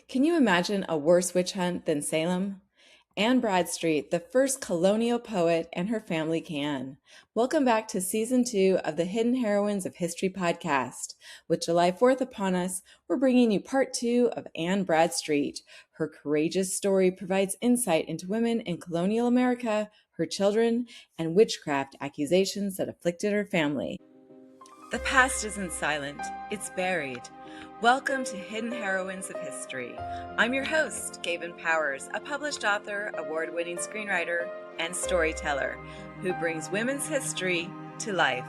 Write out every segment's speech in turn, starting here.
Can you imagine a worse witch hunt than Salem? Anne Bradstreet, the first colonial poet, and her family can. Welcome back to Season 2 of the Hidden Heroines of History podcast. With July 4th upon us, we're bringing you part 2 of Anne Bradstreet. Her courageous story provides insight into women in colonial America, her children, and witchcraft accusations that afflicted her family. The past isn't silent, it's buried. Welcome to Hidden Heroines of History. I'm your host, Gayvin Powers, a published author, award-winning screenwriter, and storyteller who brings women's history to life.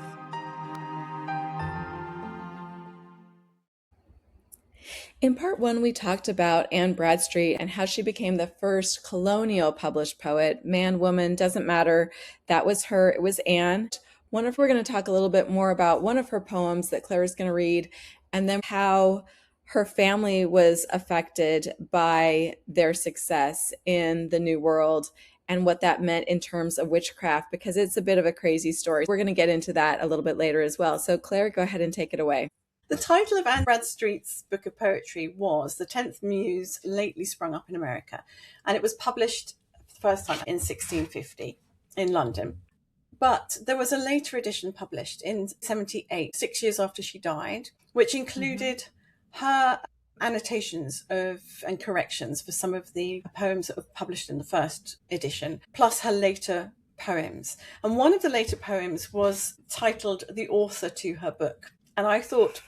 In part 1, we talked about Anne Bradstreet and how she became the first colonial published poet. Man, woman, doesn't matter. That was her. It was Anne. We're going to talk a little bit more about one of her poems that Claire is going to read, and then how her family was affected by their success in the New World and what that meant in terms of witchcraft, because it's a bit of a crazy story. We're going to get into that a little bit later as well. So Claire, go ahead and take it away. The title of Anne Bradstreet's book of poetry was The 10th Muse Lately Sprung Up in America, and it was published for the first time in 1650 in London. But there was a later edition published in 78, 6 years after she died, which included her annotations and corrections for some of the poems that were published in the first edition, plus her later poems. And one of the later poems was titled The Author to Her Book. And I thought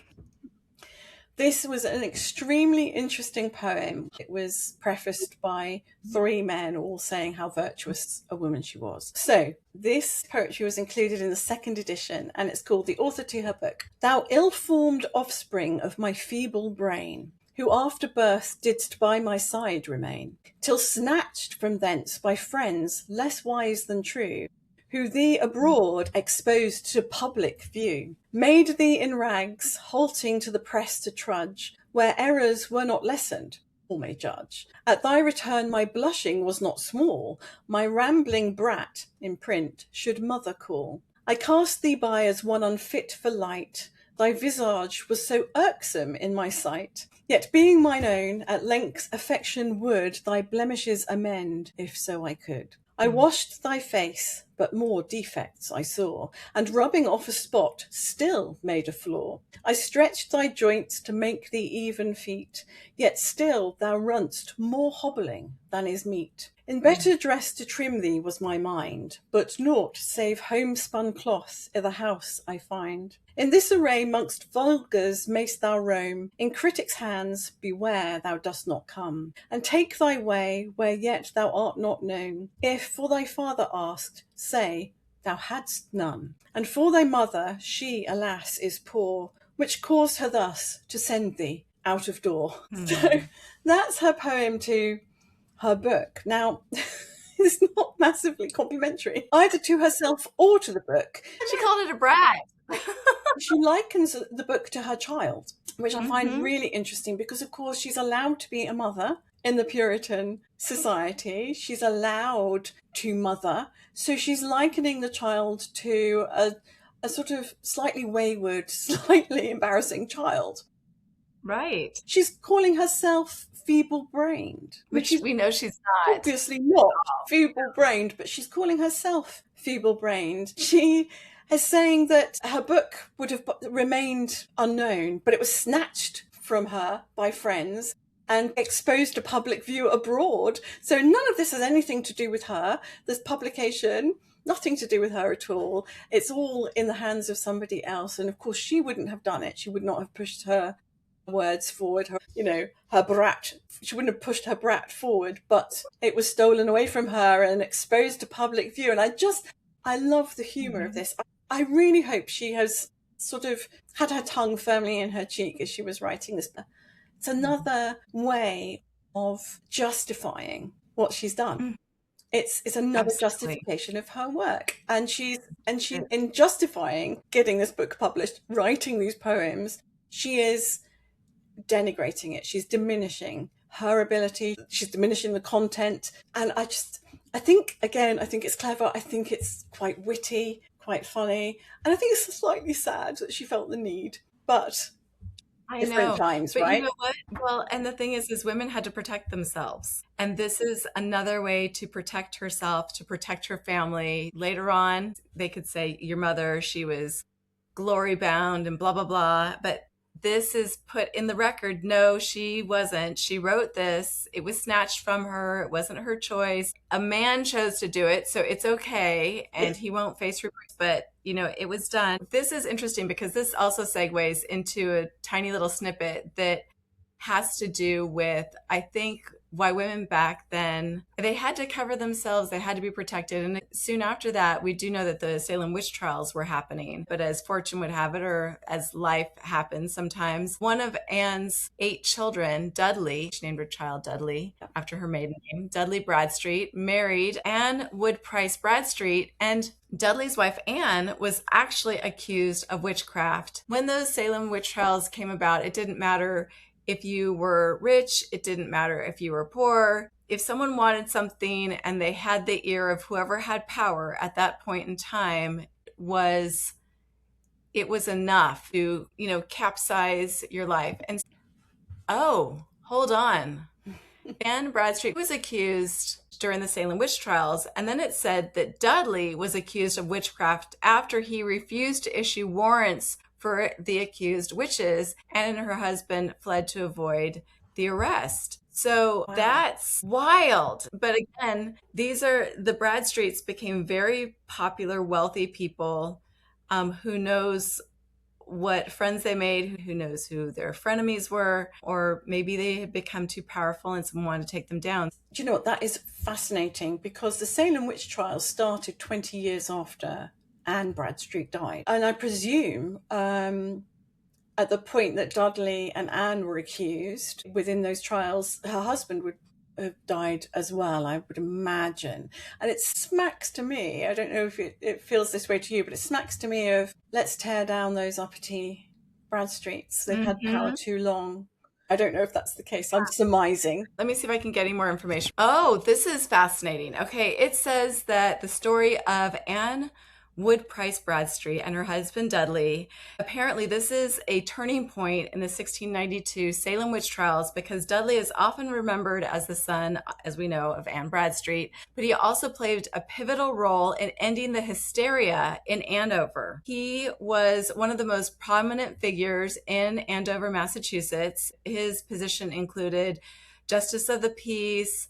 this was an extremely interesting poem. It was prefaced by 3 men all saying how virtuous a woman she was. So this poetry was included in the second edition, and it's called The Author to Her Book. Thou ill-formed offspring of my feeble brain, who after birth didst by my side remain, till snatched from thence by friends less wise than true, who thee abroad exposed to public view, made thee in rags, halting to the press to trudge, where errors were not lessened, all may judge. At thy return my blushing was not small, my rambling brat, in print, should mother call. I cast thee by as one unfit for light, thy visage was so irksome in my sight, yet being mine own, at length affection would thy blemishes amend, if so I could. I washed thy face, but more defects I saw, and rubbing off a spot still made a flaw. I stretched thy joints to make thee even feet, yet still thou runst more hobbling than is meet. In better dress to trim thee was my mind, but naught save homespun cloth i' the house I find. In this array mongst vulgars mayst thou roam, in critics' hands beware thou dost not come, and take thy way where yet thou art not known. If for thy father asked, say thou hadst none, and for thy mother, she, alas, is poor, which caused her thus to send thee out of door. So that's her poem to her book. Now, it's not massively complimentary, either to herself or to the book. She called it a brag. She likens the book to her child, which I find really interesting because, of course, she's allowed to be a mother in the Puritan society. She's allowed to mother. So she's likening the child to a sort of slightly wayward, slightly embarrassing child. Right. She's calling herself feeble-brained. Which we know she's not. Obviously not feeble-brained, but she's calling herself feeble-brained. She is saying that her book would have remained unknown, but it was snatched from her by friends and exposed to public view abroad. So none of this has anything to do with her. This publication, nothing to do with her at all. It's all in the hands of somebody else. And of course, she wouldn't have done it. She would not have pushed her words forward, her brat. She wouldn't have pushed her brat forward, but it was stolen away from her and exposed to public view. And I love the humour of this. I really hope she has sort of had her tongue firmly in her cheek as she was writing this. It's another way of justifying what she's done. It's another justification of her work. And she in justifying getting this book published, writing these poems, she is denigrating it. She's diminishing her ability. She's diminishing the content. And I think it's clever. I think it's quite witty, quite funny. And I think it's slightly sad that she felt the need. But I different know. times, But you right? know what? Well, and the thing is women had to protect themselves. And this is another way to protect herself, to protect her family. Later on, they could say, your mother, she was glory bound and blah, blah, blah. But this is put in the record. No, she wasn't. She wrote this. It was snatched from her. It wasn't her choice. A man chose to do it, so it's okay, and he won't face reproach. But, it was done. This is interesting because this also segues into a tiny little snippet that has to do with, I think, why women back then, they had to cover themselves, they had to be protected. And soon after that, we do know that the Salem witch trials were happening. But as fortune would have it, or as life happens sometimes, one of Anne's 8 children, Dudley, she named her child Dudley after her maiden name, Dudley Bradstreet, married Anne Wood Price Bradstreet, and Dudley's wife, Anne, was actually accused of witchcraft. When those Salem witch trials came about, it didn't matter if you were rich, it didn't matter if you were poor. If someone wanted something and they had the ear of whoever had power at that point in time, it was enough to, capsize your life. And oh, hold on. Anne Bradstreet was accused during the Salem witch trials, and then it said that Dudley was accused of witchcraft after he refused to issue warrants for the accused witches, and her husband fled to avoid the arrest. So Wow. That's wild. But again, the Bradstreets became very popular, wealthy people. Who knows what friends they made, who knows who their frenemies were, or maybe they had become too powerful and someone wanted to take them down. Do you know what? That is fascinating because the Salem witch trials started 20 years after Anne Bradstreet died. And I presume at the point that Dudley and Anne were accused, within those trials, her husband would have died as well, I would imagine. And it smacks to me, I don't know if it feels this way to you, but it smacks to me of, let's tear down those uppity Bradstreets. They've had power too long. I don't know if that's the case. I'm surmising. Let me see if I can get any more information. Oh, this is fascinating. Okay, it says that the story of Anne Wood Price Bradstreet and her husband Dudley, apparently this is a turning point in the 1692 Salem witch trials because Dudley is often remembered as the son, as we know, of Anne Bradstreet, but he also played a pivotal role in ending the hysteria in Andover. He was one of the most prominent figures in Andover, Massachusetts. His position included Justice of the Peace,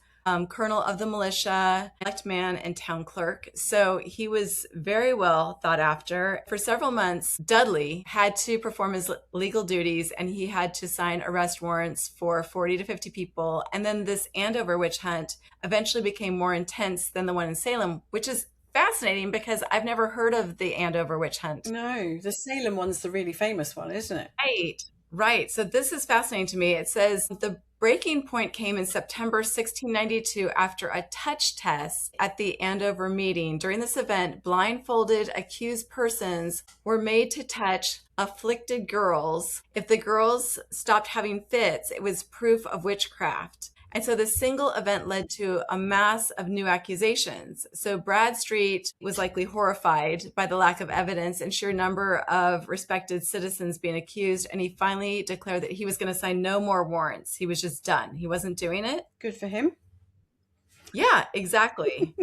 colonel of the militia, elect man, and town clerk. So he was very well thought after. For several months, Dudley had to perform his legal duties and he had to sign arrest warrants for 40 to 50 people. And then this Andover witch hunt eventually became more intense than the one in Salem, which is fascinating because I've never heard of the Andover witch hunt. No, the Salem one's the really famous one, isn't it? Right. So this is fascinating to me. It says the breaking point came in September 1692 after a touch test at the Andover meeting. During this event, blindfolded accused persons were made to touch afflicted girls. If the girls stopped having fits, it was proof of witchcraft. And so the single event led to a mass of new accusations. So Bradstreet was likely horrified by the lack of evidence and sheer number of respected citizens being accused. And he finally declared that he was going to sign no more warrants. He was just done. He wasn't doing it. Good for him. Yeah, exactly.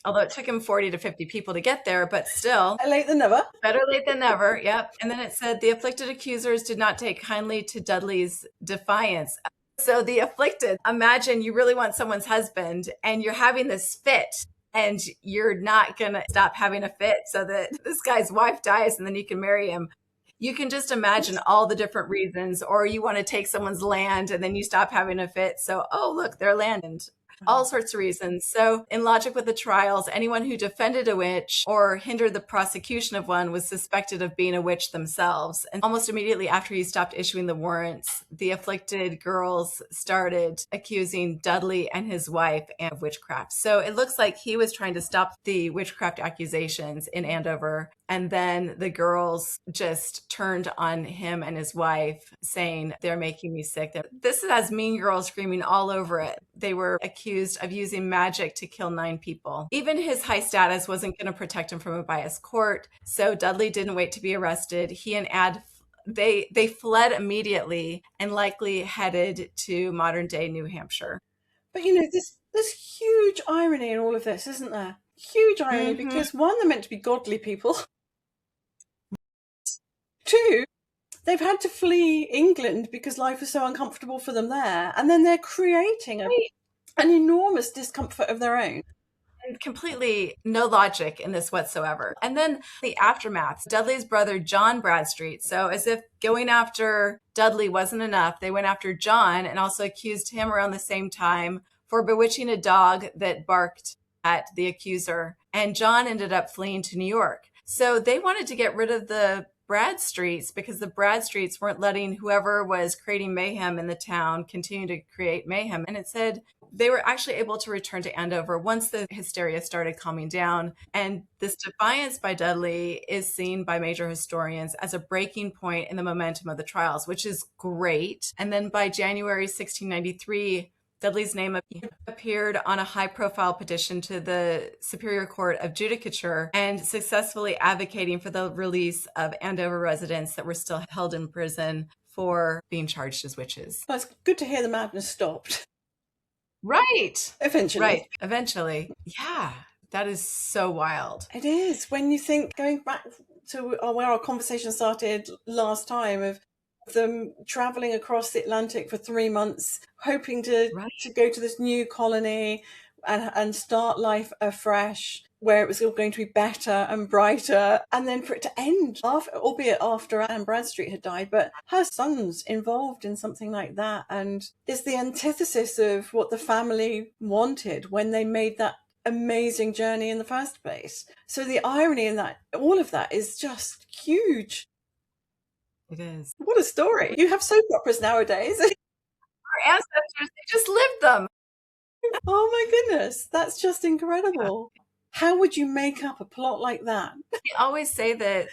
Although it took him 40 to 50 people to get there, but still. Better late than never. Better late than never. Yep. And then it said the afflicted accusers did not take kindly to Dudley's defiance. So the afflicted, imagine you really want someone's husband and you're having this fit and you're not going to stop having a fit so that this guy's wife dies and then you can marry him. You can just imagine all the different reasons, or you want to take someone's land and then you stop having a fit. So, oh, look, their land, and all sorts of reasons. So in logic with the trials, anyone who defended a witch or hindered the prosecution of one was suspected of being a witch themselves. And almost immediately after he stopped issuing the warrants, the afflicted girls started accusing Dudley and his wife of witchcraft. So it looks like he was trying to stop the witchcraft accusations in Andover. And then the girls just turned on him and his wife, saying, they're making me sick. This has Mean Girls screaming all over it. They were accused of using magic to kill 9 people. Even his high status wasn't going to protect him from a biased court. So Dudley didn't wait to be arrested. He and They fled immediately and likely headed to modern day New Hampshire. But there's huge irony in all of this, isn't there? Huge irony, because one, they're meant to be godly people. Two, they've had to flee England because life is so uncomfortable for them there. And then they're creating an enormous discomfort of their own. And completely no logic in this whatsoever. And then the aftermath, Dudley's brother, John Bradstreet. So as if going after Dudley wasn't enough, they went after John and also accused him around the same time for bewitching a dog that barked at the accuser. And John ended up fleeing to New York. So they wanted to get rid of the Bradstreets because the Bradstreets weren't letting whoever was creating mayhem in the town continue to create mayhem. And it said they were actually able to return to Andover once the hysteria started calming down. And this defiance by Dudley is seen by major historians as a breaking point in the momentum of the trials, which is great. And then by January 1693, Dudley's name appeared on a high-profile petition to the Superior Court of Judicature and successfully advocating for the release of Andover residents that were still held in prison for being charged as witches. Well, it's good to hear the madness stopped. Right. Eventually. Right. Eventually. Yeah. That is so wild. It is. When you think, going back to where our conversation started last time, of them traveling across the Atlantic for 3 months, hoping to go to this new colony and start life afresh, where it was all going to be better and brighter, and then for it to end, albeit after Anne Bradstreet had died, but her son's involved in something like that, and it's the antithesis of what the family wanted when they made that amazing journey in the first place. So the irony in that, all of that, is just huge. It is. What a story. You have soap operas nowadays. Our ancestors, they just lived them. Oh my goodness, that's just incredible. Yeah. How would you make up a plot like that? We always say that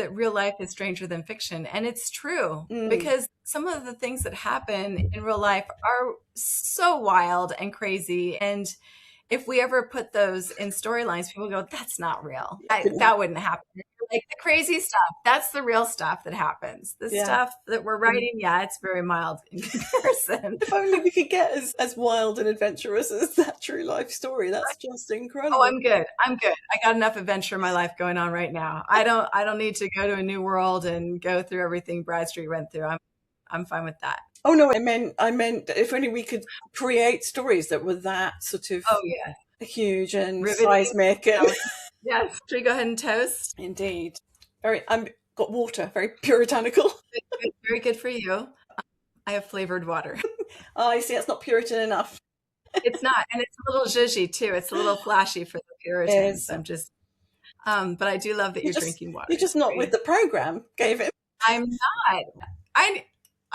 real life is stranger than fiction, and it's true, because some of the things that happen in real life are so wild and crazy, and if we ever put those in storylines, people go, that's not real. That wouldn't happen. Like the crazy stuff, that's the real stuff that happens. The stuff that we're writing, it's very mild in comparison. If only we could get as wild and adventurous as that true life story. That's just incredible. Oh, I'm good. I got enough adventure in my life going on right now. I don't need to go to a new world and go through everything Bradstreet went through. I'm fine with that. Oh no, I meant if only we could create stories that were that sort of huge and riveting, seismic. And yes. Should we go ahead and toast? Indeed. I've got water, very puritanical. Very good for you. I have flavored water. Oh, I see, it's not Puritan enough. It's not, and it's a little zhuzhy too. It's a little flashy for the Puritans. I'm just, but I do love that you're drinking water. You're just not with the program, Gayvin. I'm not.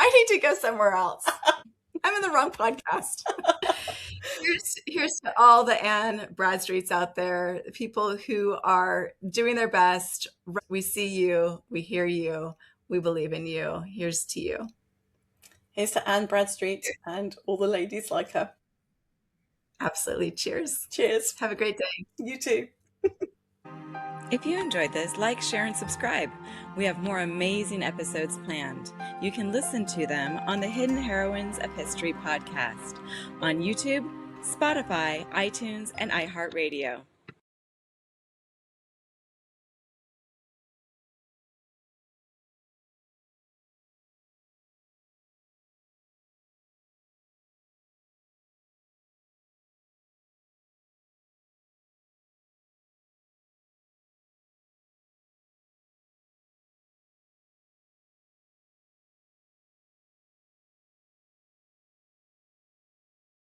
I need to go somewhere else. I'm in the wrong podcast. Here's to all the Anne Bradstreets out there, the people who are doing their best. We see you, we hear you, we believe in you. Here's to you. Here's to Anne Bradstreet and all the ladies like her. Absolutely. Cheers. Cheers. Have a great day. You too. If you enjoyed this, like, share, and subscribe. We have more amazing episodes planned. You can listen to them on the Hidden Heroines of History podcast on YouTube, Spotify, iTunes, and iHeartRadio.